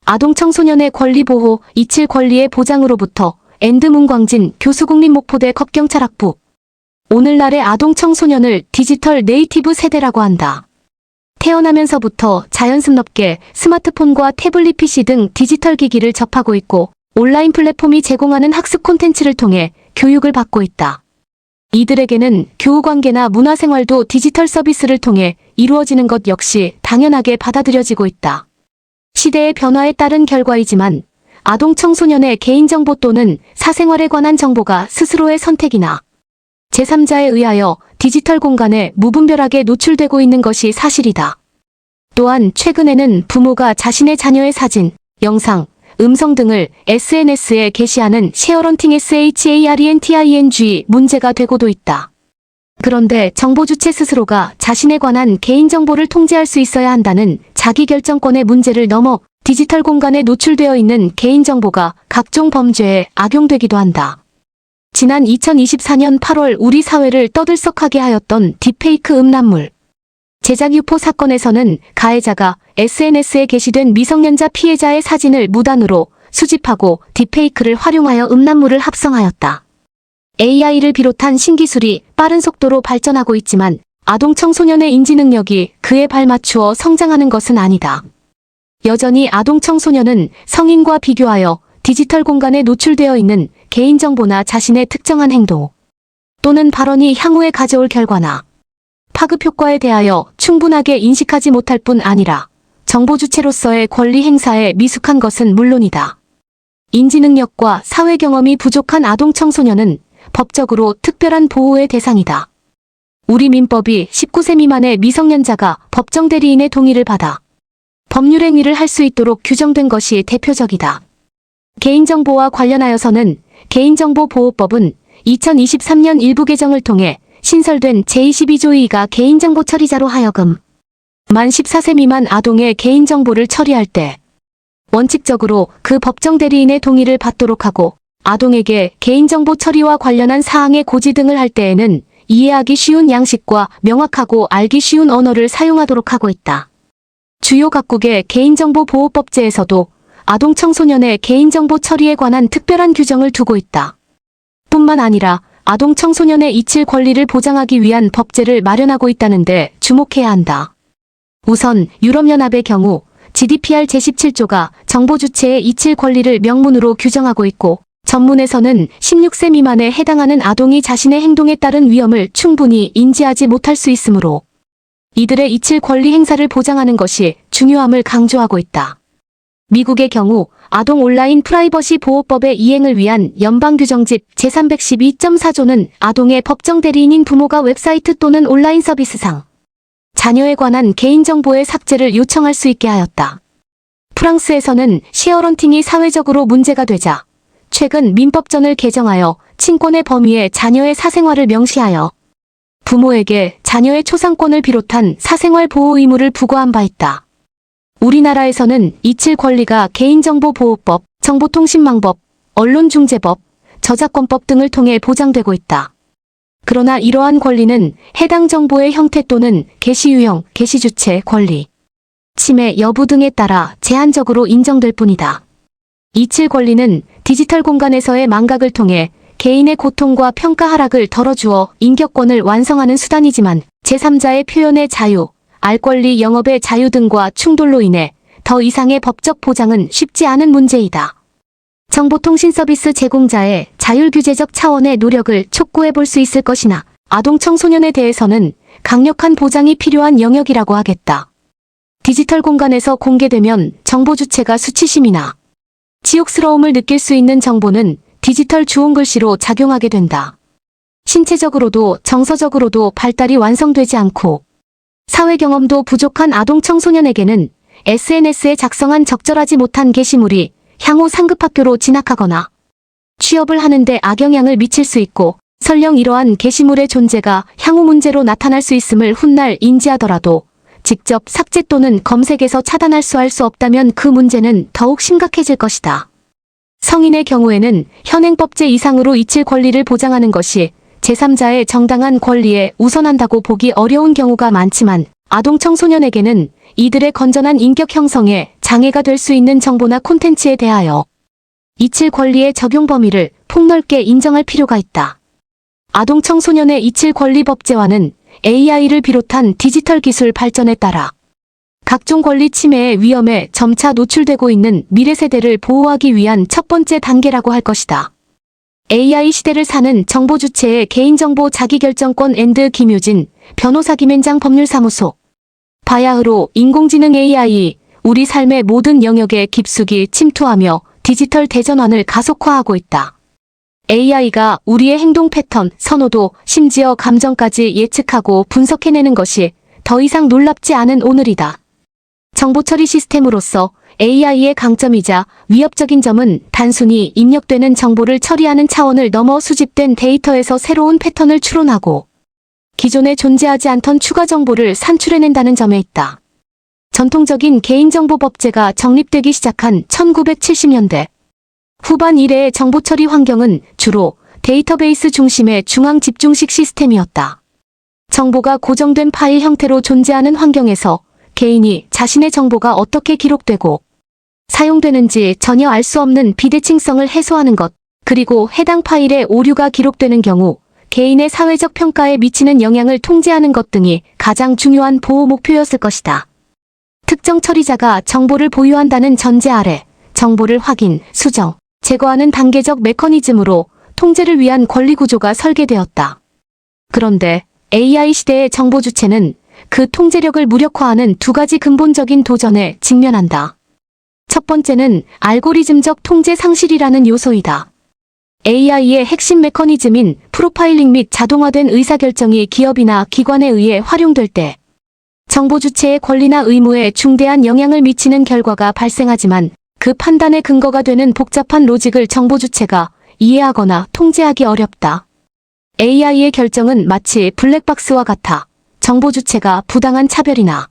아동 청소년의 권리 보호, 이칠 권리의 보장으로부터 엔드문광진 교수국립목포대 겁경찰학부. 오늘날의 아동 청소년을 디지털 네이티브 세대라고 한다. 태어나면서부터 자연스럽게 스마트폰과 태블릿 PC 등 디지털 기기를 접하고 있고 온라인 플랫폼이 제공하는 학습 콘텐츠를 통해 교육을 받고 있다. 이들에게는 교우관계나 문화생활도 디지털 서비스를 통해 이루어지는 것 역시 당연하게 받아들여지고 있다. 시대의 변화에 따른 결과이지만 아동 청소년의 개인정보 또는 사생활에 관한 정보가 스스로의 선택이나 제3자에 의하여 디지털 공간에 무분별하게 노출되고 있는 것이 사실이다. 또한 최근에는 부모가 자신의 자녀의 사진, 영상, 음성 등을 SNS에 게시하는 쉐어런팅 SHARENTING 문제가 되고도 있다. 그런데 정보 주체 스스로가 자신에 관한 개인정보를 통제할 수 있어야 한다는 자기결정권의 문제를 넘어 디지털 공간에 노출되어 있는 개인정보가 각종 범죄에 악용되기도 한다. 지난 2024년 8월 우리 사회를 떠들썩하게 하였던 딥페이크 음란물 제작 유포 사건에서는 가해자가 SNS에 게시된 미성년자 피해자의 사진을 무단으로 수집하고 딥페이크를 활용하여 음란물을 합성하였다. AI를 비롯한 신기술이 빠른 속도로 발전하고 있지만 아동 청소년의 인지 능력이 그에 발맞추어 성장하는 것은 아니다. 여전히 아동 청소년은 성인과 비교하여 디지털 공간에 노출되어 있는 개인정보나 자신의 특정한 행동 또는 발언이 향후에 가져올 결과나 파급 효과에 대하여 충분하게 인식하지 못할 뿐 아니라 정보 주체로서의 권리 행사에 미숙한 것은 물론이다. 인지 능력과 사회 경험이 부족한 아동 청소년은 법적으로 특별한 보호의 대상이다. 우리 민법이 19세 미만의 미성년자가 법정 대리인의 동의를 받아 법률 행위를 할 수 있도록 규정된 것이 대표적이다. 개인정보와 관련하여서는 개인정보보호법은 2023년 일부 개정을 통해 신설된 제22조 2가 개인정보 처리자로 하여금 만 14세 미만 아동의 개인정보를 처리할 때 원칙적으로 그 법정 대리인의 동의를 받도록 하고 아동에게 개인정보 처리와 관련한 사항의 고지 등을 할 때에는 이해하기 쉬운 양식과 명확하고 알기 쉬운 언어를 사용하도록 하고 있다. 주요 각국의 개인정보보호법제에서도 아동 청소년의 개인정보 처리에 관한 특별한 규정을 두고 있다. 뿐만 아니라 아동 청소년의 이칠 권리를 보장하기 위한 법제를 마련하고 있다는데 주목해야 한다. 우선 유럽연합의 경우 GDPR 제17조가 정보 주체의 이칠 권리를 명문으로 규정하고 있고 전문에서는 16세 미만에 해당하는 아동이 자신의 행동에 따른 위험을 충분히 인지하지 못할 수 있으므로 이들의 이칠 권리 행사를 보장하는 것이 중요함을 강조하고 있다. 미국의 경우 아동 온라인 프라이버시 보호법의 이행을 위한 연방규정집 제312.4조는 아동의 법정 대리인인 부모가 웹사이트 또는 온라인 서비스상 자녀에 관한 개인정보의 삭제를 요청할 수 있게 하였다. 프랑스에서는 쉐어런팅이 사회적으로 문제가 되자 최근 민법전을 개정하여 친권의 범위에 자녀의 사생활을 명시하여 부모에게 자녀의 초상권을 비롯한 사생활 보호 의무를 부과한 바 있다. 우리나라에서는 이칠 권리가 개인정보보호법, 정보통신망법, 언론중재법, 저작권법 등을 통해 보장되고 있다. 그러나 이러한 권리는 해당 정보의 형태 또는 게시 유형, 게시 주체, 권리, 침해 여부 등에 따라 제한적으로 인정될 뿐이다. 이칠 권리는 디지털 공간에서의 망각을 통해 개인의 고통과 평가 하락을 덜어주어 인격권을 완성하는 수단이지만 제3자의 표현의 자유, 알 권리 영업의 자유 등과 충돌로 인해 더 이상의 법적 보장은 쉽지 않은 문제이다. 정보통신 서비스 제공자의 자율규제적 차원의 노력을 촉구해 볼 수 있을 것이나 아동 청소년에 대해서는 강력한 보장이 필요한 영역이라고 하겠다. 디지털 공간에서 공개되면 정보 주체가 수치심이나 치욕스러움을 느낄 수 있는 정보는 디지털 주홍글씨로 작용하게 된다. 신체적으로도 정서적으로도 발달이 완성되지 않고 사회 경험도 부족한 아동 청소년에게는 SNS에 작성한 적절하지 못한 게시물이 향후 상급학교로 진학하거나 취업을 하는데 악영향을 미칠 수 있고 설령 이러한 게시물의 존재가 향후 문제로 나타날 수 있음을 훗날 인지하더라도 직접 삭제 또는 검색에서 차단할 수 없다면 그 문제는 더욱 심각해질 것이다. 성인의 경우에는 현행법제 이상으로 이칠 권리를 보장하는 것이 제3자의 정당한 권리에 우선한다고 보기 어려운 경우가 많지만 아동 청소년에게는 이들의 건전한 인격 형성에 장애가 될 수 있는 정보나 콘텐츠에 대하여 이칠 권리의 적용 범위를 폭넓게 인정할 필요가 있다. 아동 청소년의 이칠 권리 법제화는 AI를 비롯한 디지털 기술 발전에 따라 각종 권리 침해의 위험에 점차 노출되고 있는 미래 세대를 보호하기 위한 첫 번째 단계라고 할 것이다. AI 시대를 사는 정보 주체의 개인정보 자기결정권 김효진, 변호사 김앤장 법률사무소. 바야흐로 인공지능 AI, 우리 삶의 모든 영역에 깊숙이 침투하며 디지털 대전환을 가속화하고 있다. AI가 우리의 행동 패턴, 선호도, 심지어 감정까지 예측하고 분석해내는 것이 더 이상 놀랍지 않은 오늘이다. 정보 처리 시스템으로서 AI의 강점이자 위협적인 점은 단순히 입력되는 정보를 처리하는 차원을 넘어 수집된 데이터에서 새로운 패턴을 추론하고 기존에 존재하지 않던 추가 정보를 산출해낸다는 점에 있다. 전통적인 개인정보 법제가 정립되기 시작한 1970년대 후반 이래의 정보 처리 환경은 주로 데이터베이스 중심의 중앙 집중식 시스템이었다. 정보가 고정된 파일 형태로 존재하는 환경에서 개인이 자신의 정보가 어떻게 기록되고 사용되는지 전혀 알 수 없는 비대칭성을 해소하는 것, 그리고 해당 파일에 오류가 기록되는 경우 개인의 사회적 평가에 미치는 영향을 통제하는 것 등이 가장 중요한 보호 목표였을 것이다. 특정 처리자가 정보를 보유한다는 전제 아래 정보를 확인, 수정, 제거하는 단계적 메커니즘으로 통제를 위한 권리 구조가 설계되었다. 그런데 AI 시대의 정보 주체는 그 통제력을 무력화하는 두 가지 근본적인 도전에 직면한다. 첫 번째는 알고리즘적 통제 상실이라는 요소이다. AI의 핵심 메커니즘인 프로파일링 및 자동화된 의사결정이 기업이나 기관에 의해 활용될 때 정보 주체의 권리나 의무에 중대한 영향을 미치는 결과가 발생하지만 그 판단의 근거가 되는 복잡한 로직을 정보 주체가 이해하거나 통제하기 어렵다. AI의 결정은 마치 블랙박스와 같아 정보 주체가 부당한 차별이나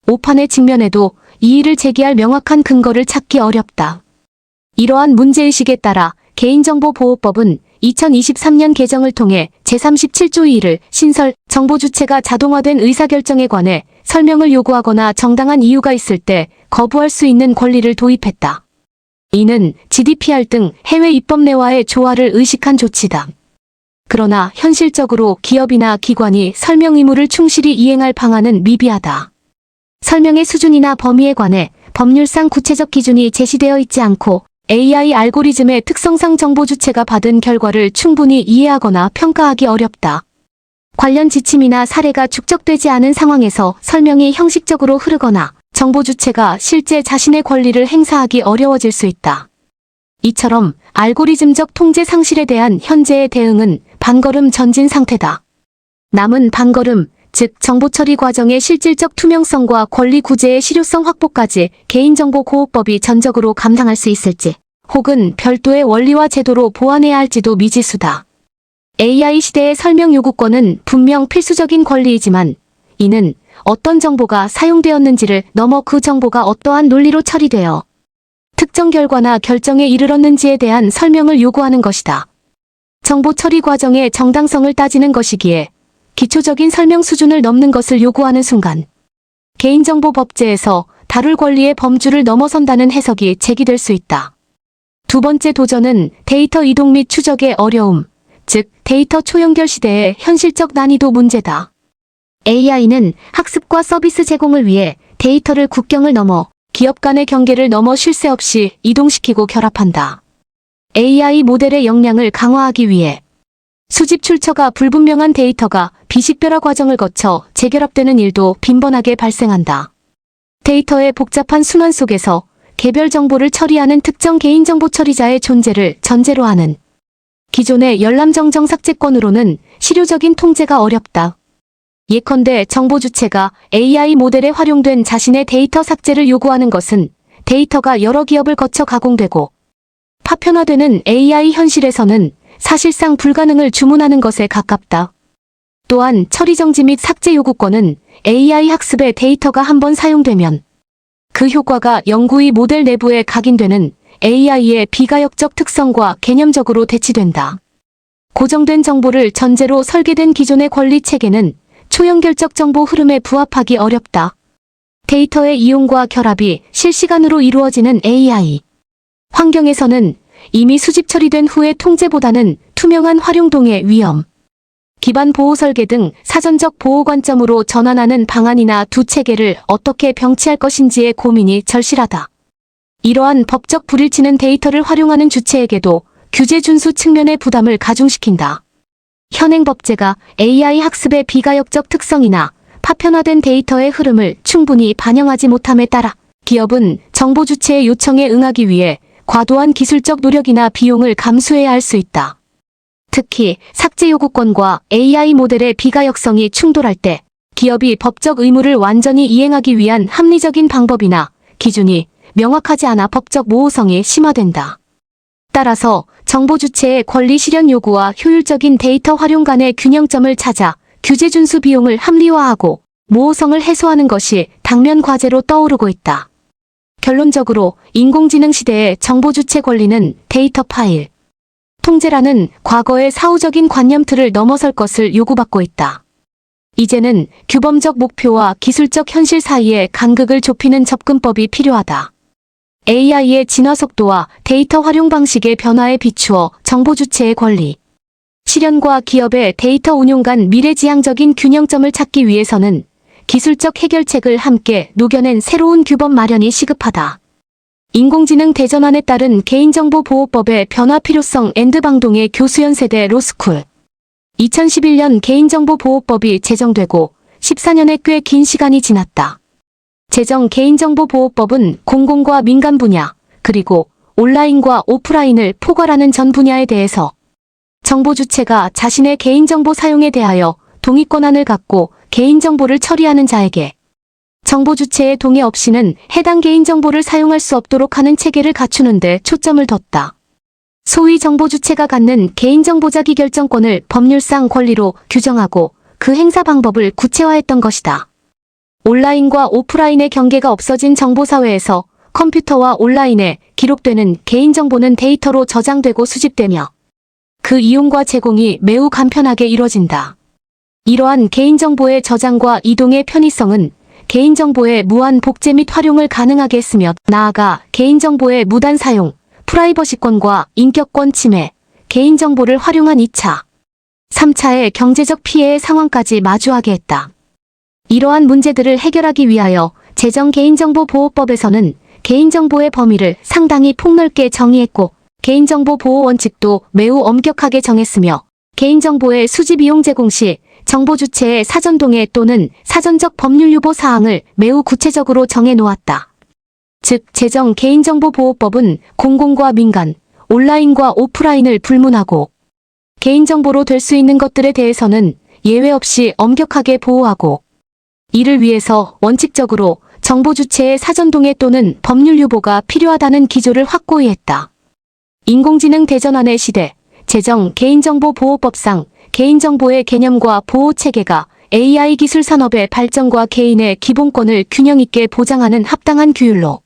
오판에 직면해도 이의를 제기할 명확한 근거를 찾기 어렵다. 이러한 문제의식에 따라 개인정보보호법은 2023년 개정을 통해 제37조 2를 신설, 정보 주체가 자동화된 의사결정에 관해 설명을 요구하거나 정당한 이유가 있을 때 거부할 수 있는 권리를 도입했다. 이는 GDPR 등 해외 입법 내와의 조화를 의식한 조치다. 그러나 현실적으로 기업이나 기관이 설명 의무를 충실히 이행할 방안은 미비하다. 설명의 수준이나 범위에 관해 법률상 구체적 기준이 제시되어 있지 않고 AI 알고리즘의 특성상 정보 주체가 받은 결과를 충분히 이해하거나 평가하기 어렵다. 관련 지침이나 사례가 축적되지 않은 상황에서 설명이 형식적으로 흐르거나 정보 주체가 실제 자신의 권리를 행사하기 어려워질 수 있다. 이처럼 알고리즘적 통제 상실에 대한 현재의 대응은 반걸음 전진 상태다. 남은 반걸음, 즉 정보 처리 과정의 실질적 투명성과 권리 구제의 실효성 확보까지 개인정보보호법이 전적으로 감당할 수 있을지, 혹은 별도의 원리와 제도로 보완해야 할지도 미지수다. AI 시대의 설명 요구권은 분명 필수적인 권리이지만 이는 어떤 정보가 사용되었는지를 넘어 그 정보가 어떠한 논리로 처리되어 특정 결과나 결정에 이르렀는지에 대한 설명을 요구하는 것이다. 정보 처리 과정의 정당성을 따지는 것이기에 기초적인 설명 수준을 넘는 것을 요구하는 순간 개인정보 법제에서 다룰 권리의 범주를 넘어선다는 해석이 제기될 수 있다. 두 번째 도전은 데이터 이동 및 추적의 어려움, 즉 데이터 초연결 시대의 현실적 난이도 문제다. AI는 학습과 서비스 제공을 위해 데이터를 국경을 넘어 기업 간의 경계를 넘어 쉴 새 없이 이동시키고 결합한다. AI 모델의 역량을 강화하기 위해 수집 출처가 불분명한 데이터가 비식별화 과정을 거쳐 재결합되는 일도 빈번하게 발생한다. 데이터의 복잡한 순환 속에서 개별 정보를 처리하는 특정 개인정보 처리자의 존재를 전제로 하는 기존의 열람정정 삭제권으로는 실효적인 통제가 어렵다. 예컨대 정보 주체가 AI 모델에 활용된 자신의 데이터 삭제를 요구하는 것은 데이터가 여러 기업을 거쳐 가공되고 파편화되는 AI 현실에서는 사실상 불가능을 주문하는 것에 가깝다. 또한 처리 정지 및 삭제 요구권은 AI 학습의 데이터가 한번 사용되면 그 효과가 영구히 모델 내부에 각인되는 AI의 비가역적 특성과 개념적으로 대치된다. 고정된 정보를 전제로 설계된 기존의 권리 체계는 초연결적 정보 흐름에 부합하기 어렵다. 데이터의 이용과 결합이 실시간으로 이루어지는 AI. 환경에서는 이미 수집 처리된 후의 통제보다는 투명한 활용동의 위험, 기반 보호 설계 등 사전적 보호 관점으로 전환하는 방안이나 두 체계를 어떻게 병치할 것인지의 고민이 절실하다. 이러한 법적 불일치는 데이터를 활용하는 주체에게도 규제 준수 측면의 부담을 가중시킨다. 현행 법제가 AI 학습의 비가역적 특성이나 파편화된 데이터의 흐름을 충분히 반영하지 못함에 따라 기업은 정보 주체의 요청에 응하기 위해 과도한 기술적 노력이나 비용을 감수해야 할 수 있다. 특히 삭제 요구권과 AI 모델의 비가역성이 충돌할 때 기업이 법적 의무를 완전히 이행하기 위한 합리적인 방법이나 기준이 명확하지 않아 법적 모호성이 심화된다. 따라서 정보 주체의 권리 실현 요구와 효율적인 데이터 활용 간의 균형점을 찾아 규제 준수 비용을 합리화하고 모호성을 해소하는 것이 당면 과제로 떠오르고 있다. 결론적으로 인공지능 시대의 정보 주체 권리는 데이터 파일 통제라는 과거의 사후적인 관념 틀을 넘어설 것을 요구받고 있다. 이제는 규범적 목표와 기술적 현실 사이의 간극을 좁히는 접근법이 필요하다. AI의 진화 속도와 데이터 활용 방식의 변화에 비추어 정보 주체의 권리, 실현과 기업의 데이터 운용 간 미래지향적인 균형점을 찾기 위해서는 기술적 해결책을 함께 녹여낸 새로운 규범 마련이 시급하다. 인공지능 대전환에 따른 개인정보보호법의 변화 필요성 방동의 교수연 세대 로스쿨 2011년 개인정보보호법이 제정되고 14년의 꽤 긴 시간이 지났다. 제정 개인정보보호법은 공공과 민간 분야, 그리고 온라인과 오프라인을 포괄하는 전 분야에 대해서 정보 주체가 자신의 개인정보 사용에 대하여 동의권한을 갖고 개인정보를 처리하는 자에게 정보 주체의 동의 없이는 해당 개인정보를 사용할 수 없도록 하는 체계를 갖추는 데 초점을 뒀다. 소위 정보 주체가 갖는 개인정보 자기 결정권을 법률상 권리로 규정하고 그 행사 방법을 구체화했던 것이다. 온라인과 오프라인의 경계가 없어진 정보사회에서 컴퓨터와 온라인에 기록되는 개인정보는 데이터로 저장되고 수집되며 그 이용과 제공이 매우 간편하게 이뤄진다. 이러한 개인정보의 저장과 이동의 편의성은 개인정보의 무한 복제 및 활용을 가능하게 했으며 나아가 개인정보의 무단 사용, 프라이버시권과 인격권 침해, 개인정보를 활용한 2차, 3차의 경제적 피해의 상황까지 마주하게 했다. 이러한 문제들을 해결하기 위하여 제정 개인정보보호법에서는 개인정보의 범위를 상당히 폭넓게 정의했고 개인정보 보호 원칙도 매우 엄격하게 정했으며 개인정보의 수집 이용 제공 시 정보 주체의 사전 동의 또는 사전적 법률 유보 사항을 매우 구체적으로 정해 놓았다. 즉, 제정 개인정보보호법은 공공과 민간, 온라인과 오프라인을 불문하고 개인정보로 될 수 있는 것들에 대해서는 예외 없이 엄격하게 보호하고 이를 위해서 원칙적으로 정보 주체의 사전 동의 또는 법률 유보가 필요하다는 기조를 확고히 했다. 인공지능 대전환의 시대, 제정 개인정보보호법상 개인정보의 개념과 보호체계가 AI 기술 산업의 발전과 개인의 기본권을 균형 있게 보장하는 합당한 규율로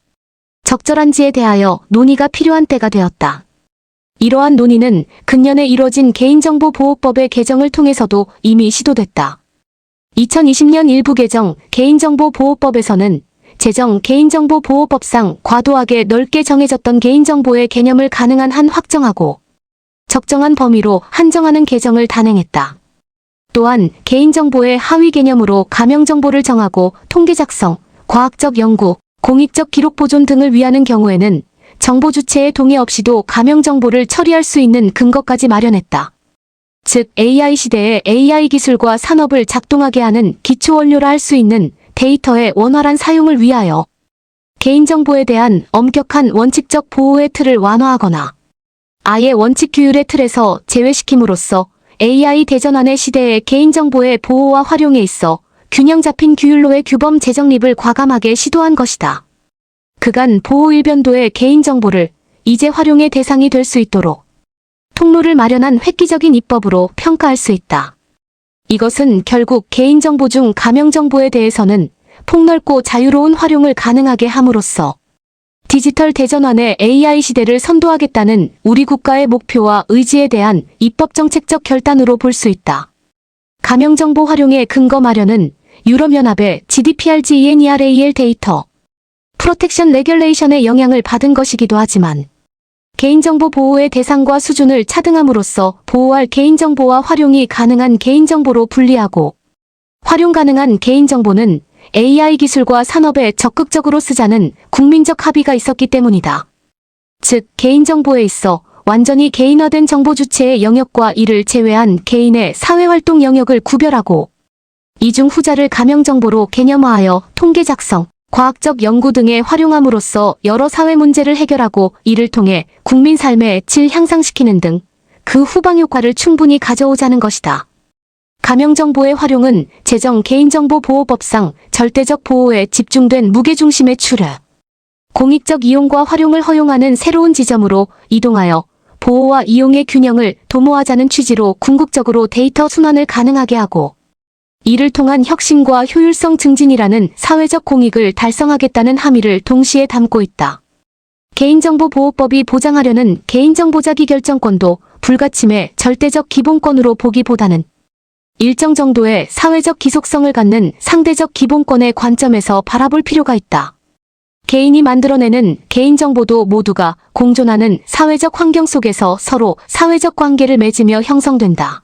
적절한지에 대하여 논의가 필요한 때가 되었다. 이러한 논의는 근년에 이뤄진 개인정보보호법의 개정을 통해서도 이미 시도됐다. 2020년 일부 개정 개인정보보호법에서는 제정 개인정보보호법상 과도하게 넓게 정해졌던 개인정보의 개념을 가능한 한 확정하고 적정한 범위로 한정하는 개정을 단행했다. 또한 개인정보의 하위 개념으로 가명정보를 정하고 통계 작성, 과학적 연구, 공익적 기록 보존 등을 위하는 경우에는 정보 주체의 동의 없이도 가명정보를 처리할 수 있는 근거까지 마련했다. 즉 AI 시대의 AI 기술과 산업을 작동하게 하는 기초 원료라 할 수 있는 데이터의 원활한 사용을 위하여 개인정보에 대한 엄격한 원칙적 보호의 틀을 완화하거나 아예 원칙 규율의 틀에서 제외시킴으로써 AI 대전환의 시대의 개인정보의 보호와 활용에 있어 균형 잡힌 규율로의 규범 재정립을 과감하게 시도한 것이다. 그간 보호 일변도의 개인정보를 이제 활용의 대상이 될 수 있도록 통로를 마련한 획기적인 입법으로 평가할 수 있다. 이것은 결국 개인정보 중 가명정보에 대해서는 폭넓고 자유로운 활용을 가능하게 함으로써 디지털 대전환의 AI 시대를 선도하겠다는 우리 국가의 목표와 의지에 대한 입법정책적 결단으로 볼 수 있다. 가명정보 활용의 근거 마련은 유럽연합의 GDPR/GENERAL 데이터 프로텍션 레귤레이션의 영향을 받은 것이기도 하지만 개인정보 보호의 대상과 수준을 차등함으로써 보호할 개인정보와 활용이 가능한 개인정보로 분리하고 활용 가능한 개인정보는 AI 기술과 산업에 적극적으로 쓰자는 국민적 합의가 있었기 때문이다. 즉, 개인정보에 있어 완전히 개인화된 정보 주체의 영역과 이를 제외한 개인의 사회활동 영역을 구별하고 이 중 후자를 가명정보로 개념화하여 통계 작성, 과학적 연구 등에 활용함으로써 여러 사회 문제를 해결하고 이를 통해 국민 삶의 질 향상시키는 등 그 후방 효과를 충분히 가져오자는 것이다. 가명정보의 활용은 제정 개인정보보호법상 절대적 보호에 집중된 무게중심의 추려, 공익적 이용과 활용을 허용하는 새로운 지점으로 이동하여 보호와 이용의 균형을 도모하자는 취지로 궁극적으로 데이터 순환을 가능하게 하고 이를 통한 혁신과 효율성 증진이라는 사회적 공익을 달성하겠다는 함의를 동시에 담고 있다. 개인정보보호법이 보장하려는 개인정보 자기결정권도 불가침의 절대적 기본권으로 보기보다는 일정 정도의 사회적 기속성을 갖는 상대적 기본권의 관점에서 바라볼 필요가 있다. 개인이 만들어내는 개인정보도 모두가 공존하는 사회적 환경 속에서 서로 사회적 관계를 맺으며 형성된다.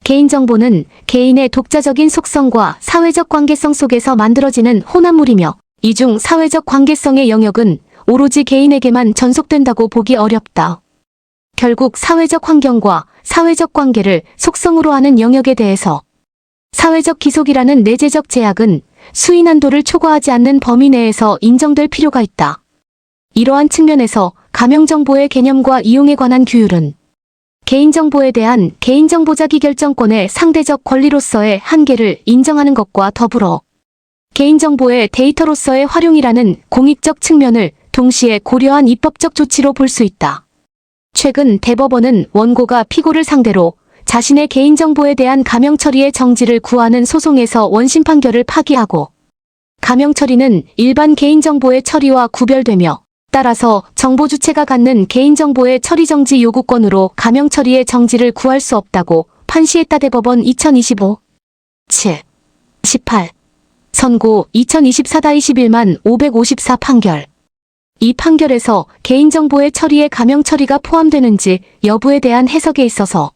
개인정보는 개인의 독자적인 속성과 사회적 관계성 속에서 만들어지는 혼합물이며 이 중 사회적 관계성의 영역은 오로지 개인에게만 전속된다고 보기 어렵다. 결국 사회적 환경과 사회적 관계를 속성으로 하는 영역에 대해서 사회적 기속이라는 내재적 제약은 수인 한도를 초과하지 않는 범위 내에서 인정될 필요가 있다. 이러한 측면에서 가명정보의 개념과 이용에 관한 규율은 개인정보에 대한 개인정보 자기결정권의 상대적 권리로서의 한계를 인정하는 것과 더불어 개인정보의 데이터로서의 활용이라는 공익적 측면을 동시에 고려한 입법적 조치로 볼 수 있다. 최근 대법원은 원고가 피고를 상대로 자신의 개인정보에 대한 가명 처리의 정지를 구하는 소송에서 원심 판결을 파기하고 가명 처리는 일반 개인정보의 처리와 구별되며 따라서 정보 주체가 갖는 개인정보의 처리 정지 요구권으로 가명 처리의 정지를 구할 수 없다고 판시했다. 대법원 2025 7 18 선고 2024-21만 554 판결. 이 판결에서 개인정보의 처리에 가명 처리가 포함되는지 여부에 대한 해석에 있어서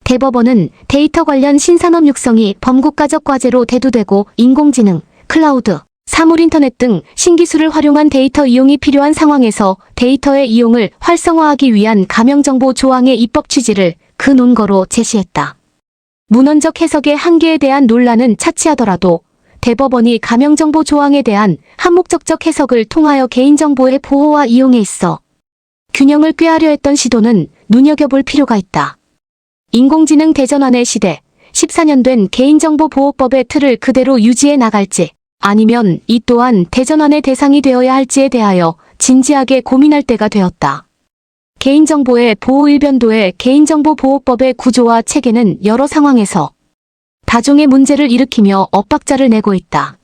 대법원은 데이터 관련 신산업 육성이 범국가적 과제로 대두되고 인공지능, 클라우드, 사물인터넷 등 신기술을 활용한 데이터 이용이 필요한 상황에서 데이터의 이용을 활성화하기 위한 가명정보 조항의 입법 취지를 그 논거로 제시했다. 문헌적 해석의 한계에 대한 논란은 차치하더라도 대법원이 가명정보 조항에 대한 한목적적 해석을 통하여 개인정보의 보호와 이용에 있어 균형을 꾀하려 했던 시도는 눈여겨볼 필요가 있다. 인공지능 대전환의 시대, 14년 된 개인정보보호법의 틀을 그대로 유지해 나갈지 아니면 이 또한 대전환의 대상이 되어야 할지에 대하여 진지하게 고민할 때가 되었다. 개인정보의 보호 일변도의 개인정보보호법의 구조와 체계는 여러 상황에서 다종의 문제를 일으키며 엇박자를 내고 있다.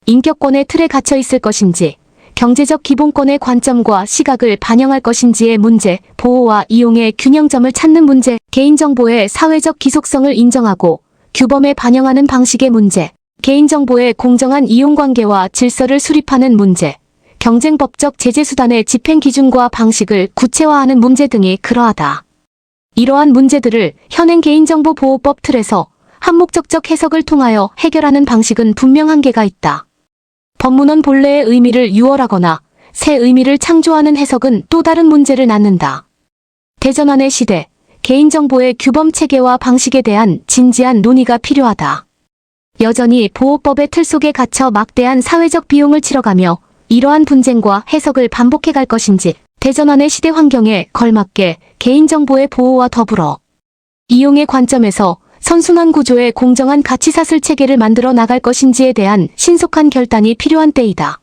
인격권의 틀에 갇혀 있을 것인지, 경제적 기본권의 관점과 시각을 반영할 것인지의 문제, 보호와 이용의 균형점을 찾는 문제, 개인정보의 사회적 기속성을 인정하고 규범에 반영하는 방식의 문제, 개인정보의 공정한 이용관계와 질서를 수립하는 문제, 경쟁법적 제재수단의 집행기준과 방식을 구체화하는 문제 등이 그러하다. 이러한 문제들을 현행 개인정보보호법 틀에서 한목적적 해석을 통하여 해결하는 방식은 분명 한계가 있다. 법문원 본래의 의미를 유월하거나 새 의미를 창조하는 해석은 또 다른 문제를 낳는다. 대전환의 시대, 개인정보의 규범 체계와 방식에 대한 진지한 논의가 필요하다. 여전히 보호법의 틀 속에 갇혀 막대한 사회적 비용을 치러가며 이러한 분쟁과 해석을 반복해 갈 것인지 대전환의 시대 환경에 걸맞게 개인정보의 보호와 더불어 이용의 관점에서 선순환 구조의 공정한 가치사슬 체계를 만들어 나갈 것인지에 대한 신속한 결단이 필요한 때이다.